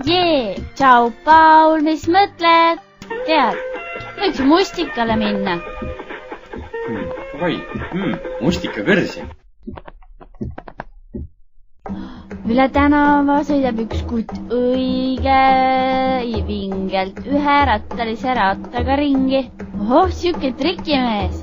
Jee, tšau, Paul, mis mõtled? Tead, võiks mustikale minna. Vai, mustikakõrsi. Üle tänava sõidab üks kutt õige vingelt ühe rattalise rattaga ringi. Ohoh, siuke trikimees.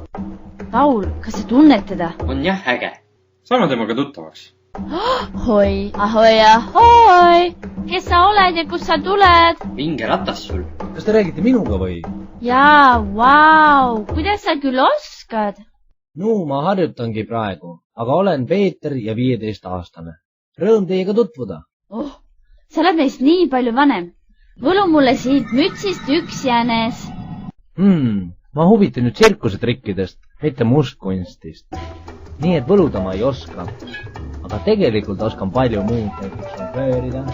Paul, kas sa tunned teda? On jah äge. Saame temaga tuttavaks. Ahoi, ahoi, ahoi. Kes sa oled ja kus sa tuled? Vinge ratas sul. Kas te räägite minuga või? Jaa, vau, kuidas sa küll oskad? No, ma harjutangi praegu, aga olen Peeter ja 15-aastane. Rõõm teiega tutvuda. Oh, sa oled meist nii palju vanem. Võlu mulle siit mütsist üks jänes. Ma huvitan nüüd tsirkusetrikkidest, mitte mustkunstist. Nii et võluda ma ei oska. Aga tegelikult oskan palju muud, näiteks žongleerida.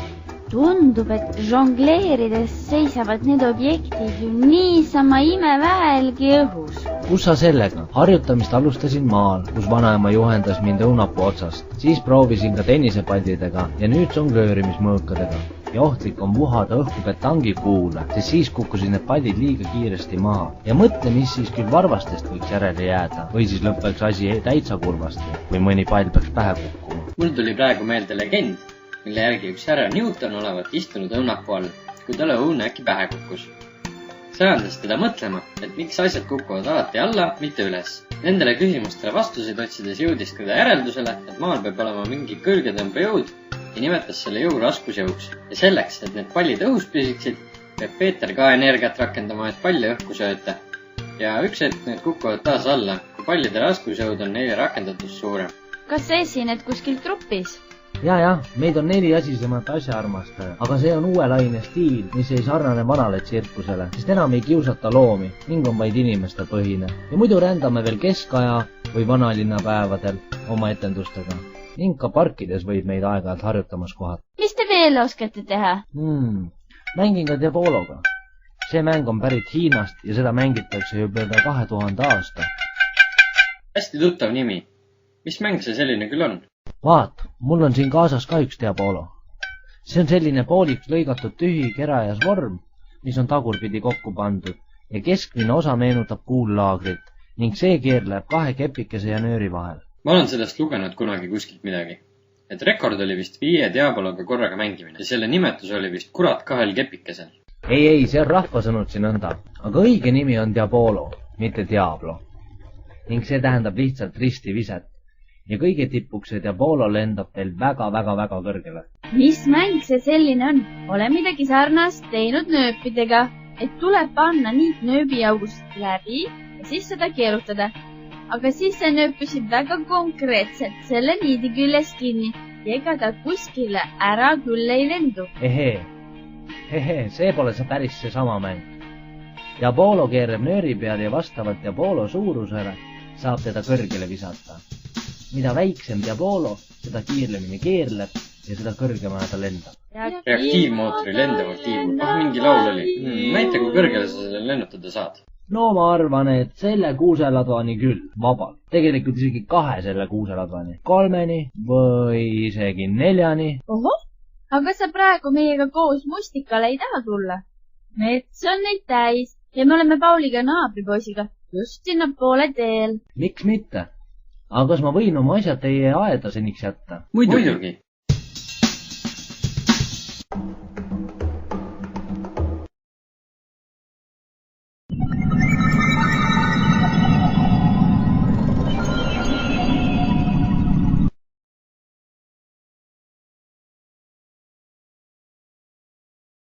Tundub, et žongleerides seisavad need objektid ju niisama imeväelgi õhus. Kus sa sellega? Harjutamist alustasin maal, kus vanaema juhendas mind õunapuu otsast. Siis proovisin ka tennisepallidega ja nüüd žongleerimismõõkadega. Ja ohtlik on vuhada õhku petangi kuule, sest siis kukkusid need pallid liiga kiiresti maha. Ja mõtle, mis siis küll varvastest võiks järele jääda. Või siis lõppeks asi täitsa kurvasti, või mõni pall peaks pähe kukkuma. Mul tuli praegu meelde legend, mille järgi üks härra Newton olevat istunud õunapuu all, kui talle õun äkki pähe kukkus. See ajendas teda mõtlema, et miks asjad kukuvad alati alla, mitte üles. Nendele küsimustele vastuseid otsides jõudis ka järeldusele, et maal peab olema mingi kõrgetõmbejõud ja nimetas selle jõu raskusjõuks. Ja selleks, et need pallid õhus püsiksid, peab Peeter ka energiat rakendama, et palle õhku sööta. Ja üks hetk need kukuvad taas alla, kui pallide raskusjõud on neile rakendatus suurem. Kas sa esined kuskil trupis? Ja, meid on 4 asisemat asjaarmastaja, aga see on uue laine stiil, mis ei sarnane vanale tsirkusele, sest enam ei kiusata loomi ning on vaid inimeste põhine. Ja muidu rändame veel keskaja või vanalinnapäevadel oma etendustega. Ning ka parkides võib meid aeg-ajalt harjutamas kohata. Mis te veel oskate teha? Mängin ka Diabologa. See mäng on pärit Hiinast ja seda mängitakse juba 2000 aasta. Hästi tuttav nimi. Mis mäng see selline küll on? Vaat, mul on siin kaasas ka üks Diabolo. See on selline pooliks lõigatud tühi kerajas vorm, mis on tagurpidi kokku pandud ja keskmine osa meenutab kuullaagrit ning see keerleb 2 kepikese ja nööri vahel. Ma olen sellest lugenud kunagi kuskilt midagi. Et rekord oli vist 5 Diabologa korraga mängimine ja selle nimetus oli vist kurat 2 kepikesel. Ei, see on rahvasõnud siin nõnda, aga õige nimi on Diabolo, mitte Diablo. Ning see tähendab lihtsalt risti viset. Ja kõige tipuks see Diabolo lendab veel väga kõrgele. Mis mäng see selline on? Ole midagi sarnast teinud nööpidega, et tuleb panna niit nööbiaugust läbi ja siis seda keerutada. Aga siis see nööp püsib väga konkreetselt selle niidi küljes kinni ja ega ta kuskile ära küll ei lendu. See pole see päris seesama mäng. Diabolo keerleb nööri peal ja vastavalt Diabolo suurusele saab teda kõrgele visata. Mida väiksem Diabolo, seda kiirlemini keerleb ja seda kõrgemale ta lendab. Reaktiivmootori lendaval tiivul. Mingi laul oli. Näita, kui kõrgele sa selle lennutada saad. No ma arvan, et selle kuuseladvani küll, vabalt. Tegelikult isegi 2 selle kuuseladvani. 3 või isegi 4. Ohoh, aga sa praegu meiega koos mustikale ei taha tulla? Mets on neid täis ja me oleme Pauliga naabripoisiga just sinna poole teel. Miks mitte? Aga kas ma võin oma asjad teie aeda seniks jätta? Muidugi.